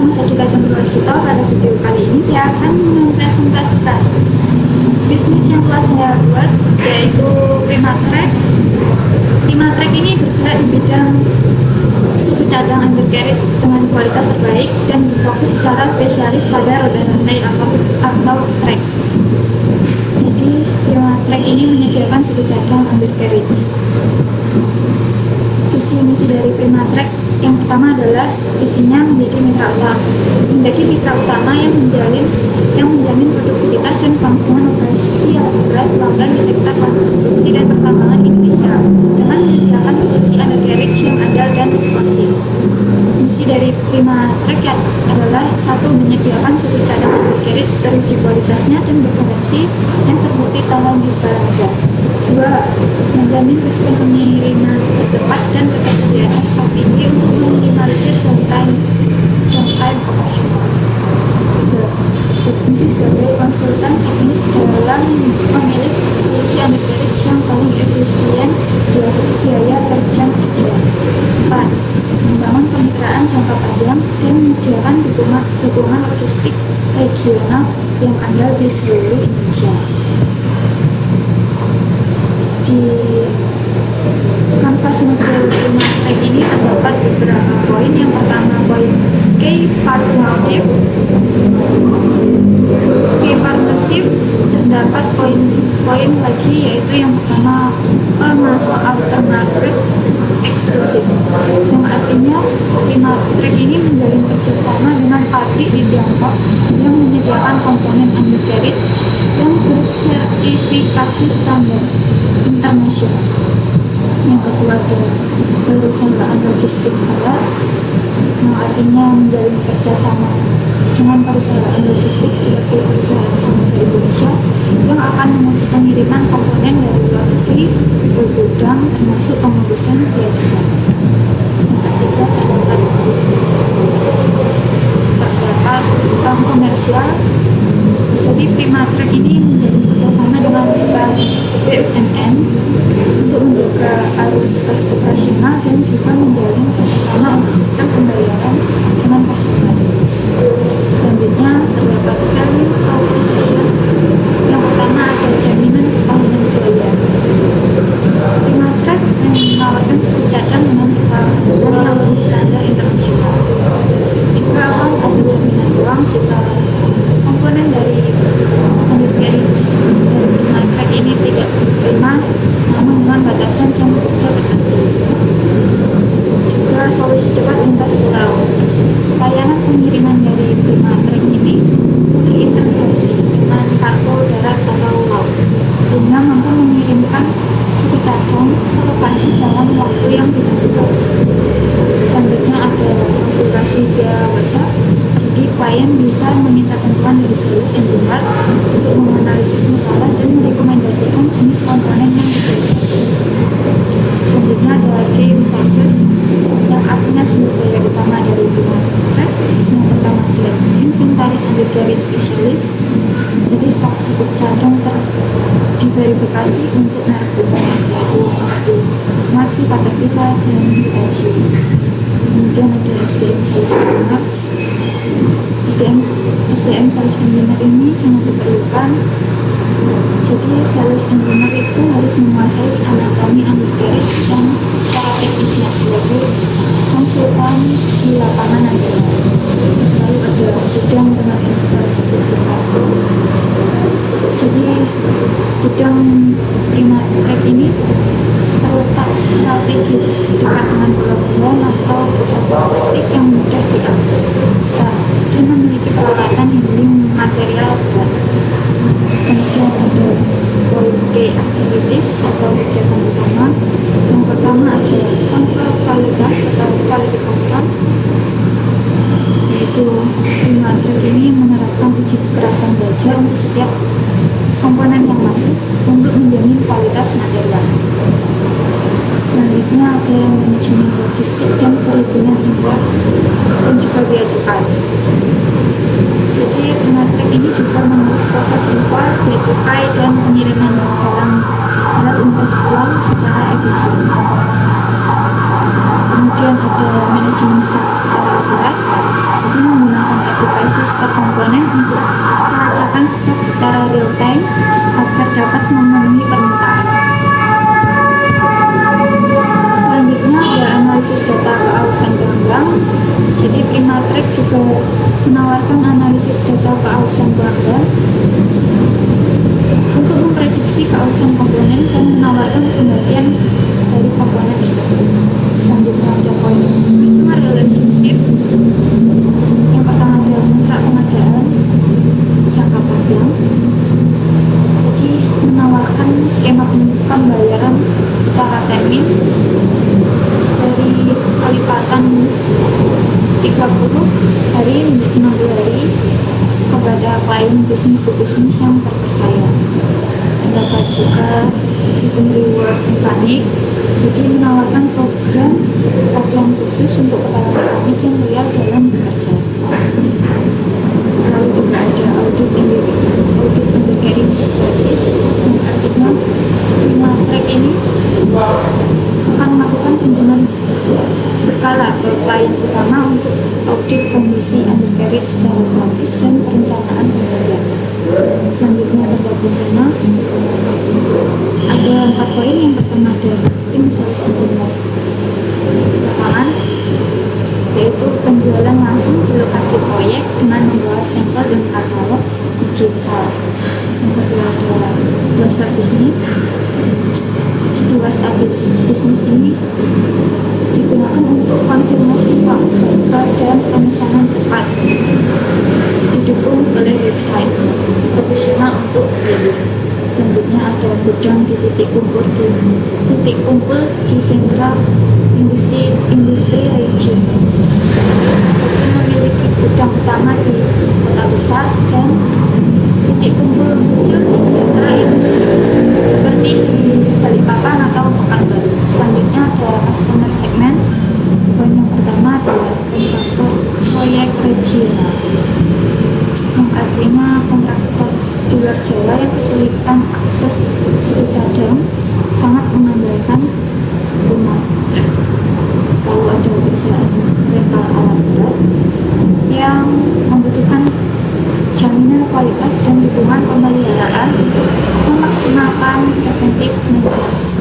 nama saya Gita Chandrawasgita. Pada video kali ini saya akan mempresentasikan bisnis yang telah saya buat, yaitu Primatrack. Primatrack ini bergerak di bidang suku cadang undercarriage dengan kualitas terbaik dan berfokus secara spesialis pada roda rantai atau track. Jadi Primatrack ini menyediakan suku cadang undercarriage. Visi misi dari Primatrack yang pertama adalah visinya menjadi mitra utama yang menjamin produktivitas dan kelangsungan operasi alat berat pelanggan di sektor konstruksi dan pertambangan Indonesia dengan menyediakan solusi undercarriage yang andal dan responsif. Misi dari Primatrack adalah satu, menyediakan suku cadang undercarriage teruji kualitasnya dan bergaransi yang terbukti tahan di skala medan. Dua, menjamin respon pengiriman tercepat dan ketersediaan stok tinggi untuk meminimalisir downtime operasional. Tiga, berfungsi sebagai konsultan teknis dalam memilih solusi undercarriage yang paling efisien dari segi biaya per jam kerja. Empat, membangun kemitraan jangka panjang dan menyediakan dukungan logistik regional yang andal di seluruh Indonesia. Di kanvas model Primatrack ini terdapat beberapa poin. Yang pertama, poin key partnership. Terdapat poin lagi, yaitu yang pertama, masuk aftermarket eksklusif, yang artinya Primatrack ini menjalin kerjasama dengan pabrik di Tiongkok yang menyediakan komponen undercarriage yang bersertifikasi standar internasional. Yang kedua ada perusahaan logistik barat, yang artinya menjalin kerjasama dengan perusahaan logistik seperti perusahaan Samudra Indonesia yang akan mengurus pengiriman komponen dari luar negeri ke gudang, termasuk pengurusan biaya cukai. Yang ketiga terdapat bank komersial. Jadi Primatrack ini menjalin kerjasama dengan BUMN untuk menjaga arus kas operasional dan juga menjalin kerjasama untuk sistem pembayaran dengan customer. Selanjutnya terdapat value proposition. Yang pertama ada jaminan ketahanan biaya. Primatrack menawarkan suku cadang dengan ketahanan yang berstandar internasional. Juga akan ada jaminan uang jika komponen dari undercarriage dari Primatrack ini tidak diterima, namun dengan batasan jam kerja tertentu. Juga solusi cepat lintas pulau. Layanan pengiriman dari Primatrack ini terintegrasi dengan kargo darat atau laut, sehingga mampu mengirimkan suku cadang ke lokasi dalam waktu yang ditentukan. Selanjutnya ada konsultasi via WhatsApp. Jadi klien bisa meminta bantuan dari sales engineer untuk menganalisis masalah dan merekomendasikan jenis komponen yang diperlukan. Selanjutnya ada key resources, yang artinya sumber daya utama dari Primatrack. Yang pertama ada inventaris undercarriage specialist. Jadi stok suku cadang diverifikasi untuk merek umum, yaitu seperti Matsu, Caterpillar, dan Hitachi. Kemudian ada SDM sales engineer. SDM sales engineer ini sangat diperlukan. Jadi sales engineer itu harus menguasai anatomi undercarriage dan cara teknisnya sebagai konsultan di lapangan adalah. Lalu ada bidang dengan infrastruktur. Jadi bidang Primatrack ini terletak strategis dekat dengan pelabuhan atau pusat logistik yang mudah diakses terbesar dan memiliki peralatan handling material berat. Kemudian ada poin key activities atau kegiatan utama. Yang pertama ada kontrol kualitas atau quality control, yaitu Primatrack ini menerapkan uji kekerasan baja untuk setiap komponen yang masuk untuk menjamin kualitas material. Selanjutnya ada manajemen logistik dan perizinan impor dan juga biaya cukai. Jadi Primatrack ini juga mengurus proses impor, biaya cukai, dan pengiriman barang alat lintas pulau secara efisien. kemudian ada manajemen stok secara akurat, jadi menggunakan aplikasi stok komponen untuk pelacakan stok secara real time agar dapat memenuhi permintaan. Selanjutnya ada analisis data keausan pelanggan. Jadi Primatrack juga menawarkan analisis data keausan pelanggan untuk memprediksi keausan komponen dan menawarkan penggantian dari komponen tersebut. Selanjutnya ada poin customer relationship. Yang pertama ada kontrak pengadaan jangka panjang. Jadi menawarkan skema pembayaran secara termin dari kelipatan 30 hari menjadi 60 hari kepada klien bisnis to bisnis yang terpercaya. Terdapat juga sistem reward mekanik, jadi menawarkan program pelatihan khusus untuk kepala mekanik yang loyal dalam bekerja. Lalu juga ada audit undercarriage gratis, yang artinya Primatrack ini akan melakukan kunjungan berkala ke klien utama untuk audit kondisi undercarriage secara gratis dan perencanaan penggantiannya. Selanjutnya terdapat channels. Ada 4 poin. Yang pertama ada tim sales engineer lapangan, yaitu penjualan langsung di lokasi proyek dengan membawa sampel dan katalog digital. Yang kedua ada WhatsApp bisnis. Jadi di WhatsApp bisnis ini digunakan untuk konfirmasi stok, harga, dan pemesanan cepat. Didukung oleh website profesional untuk dealer. Selanjutnya ada gudang di titik kumpul di sentra industri region. Jadi memiliki gudang utama di kota besar dan titik kumpul kecil di sentra industri seperti di Balikpapan atau Pekanbaru. Selanjutnya ada customer segments. Poin yang pertama adalah kontraktor proyek regional, yang artinya kontraktor di luar Jawa yang kesulitan akses suku cadang sangat mengandalkan Primatrack. Lalu ada perusahaan rental alat berat yang membutuhkan jaminan kualitas dan dukungan pemeliharaan untuk memaksimalkan preventive maintenance.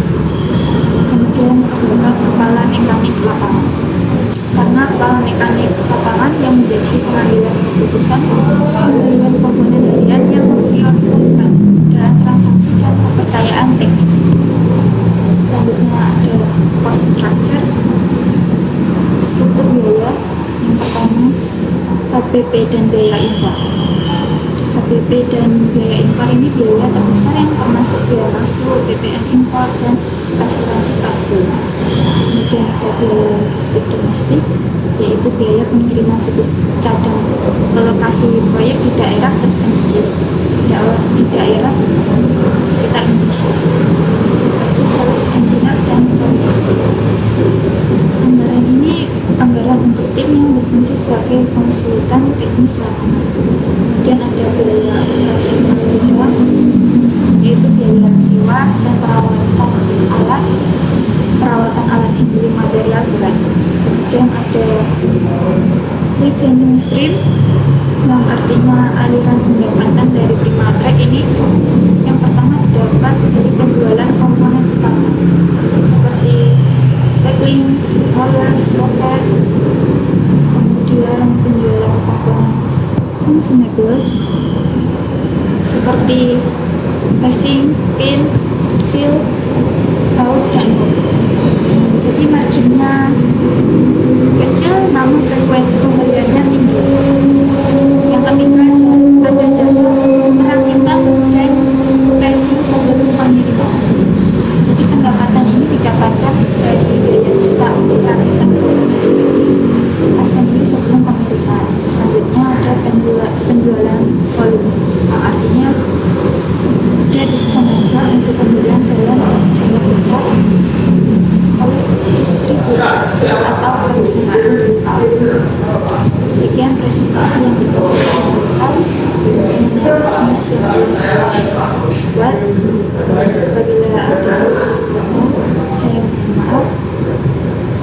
Kemudian terdapat kepala mekanik lapangan, karena kepala mekanik lapangan yang menjadi pengambilan keputusan pembelian komponen harian yang memprioritaskan dan transaksi dan kepercayaan teknis. Selanjutnya ada cost structure, struktur biaya. Yang pertama HPP dan biaya impor. HPP dan biaya impor ini biaya terbesar yang termasuk biaya masuk, PPN impor, dan asuransi kargo. Kemudian ada biaya logistik domestik, yaitu biaya pengiriman suku cadang ke lokasi proyek di daerah terpencil, di daerah sekitar Indonesia. Kerja sales engineer dan kondisi. Anggaran ini anggaran untuk tim yang berfungsi sebagai konsultan teknis lapangan. Kemudian ada biaya operasional gudang, yaitu biaya sewa dan perawatan alat industri material berat. Kemudian ada revenue stream, yang artinya aliran pendapatan dari Primatrack ini. Yang pertama didapat dari penjualan komponen utama seperti tracking, roller, sprocket. Kemudian penjualan komponen consumable seperti casing, pin, seal, baut, dan bolt. Jadi marginnya kecil namun frekuensi pembeliannya tinggi. Yang ketiga ada jasa perakitan dan pricing sebelum pengiriman. Jadi pendapatan ini didapatkan dari biaya jasa untuk perakitan komponen assembly sebelum pengiriman. Selanjutnya ada penjualan volume, artinya ada diskon harga untuk pembelian dalam jumlah besar oleh distributor atau perusahaan lokal. Sekian presentasi yang dapat saya sampaikan mengenai bisnis yang saya buat. Apabila ada salah kata, saya mohon maaf.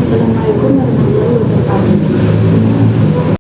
Wassalamualaikum warahmatullahi wabarakatuh.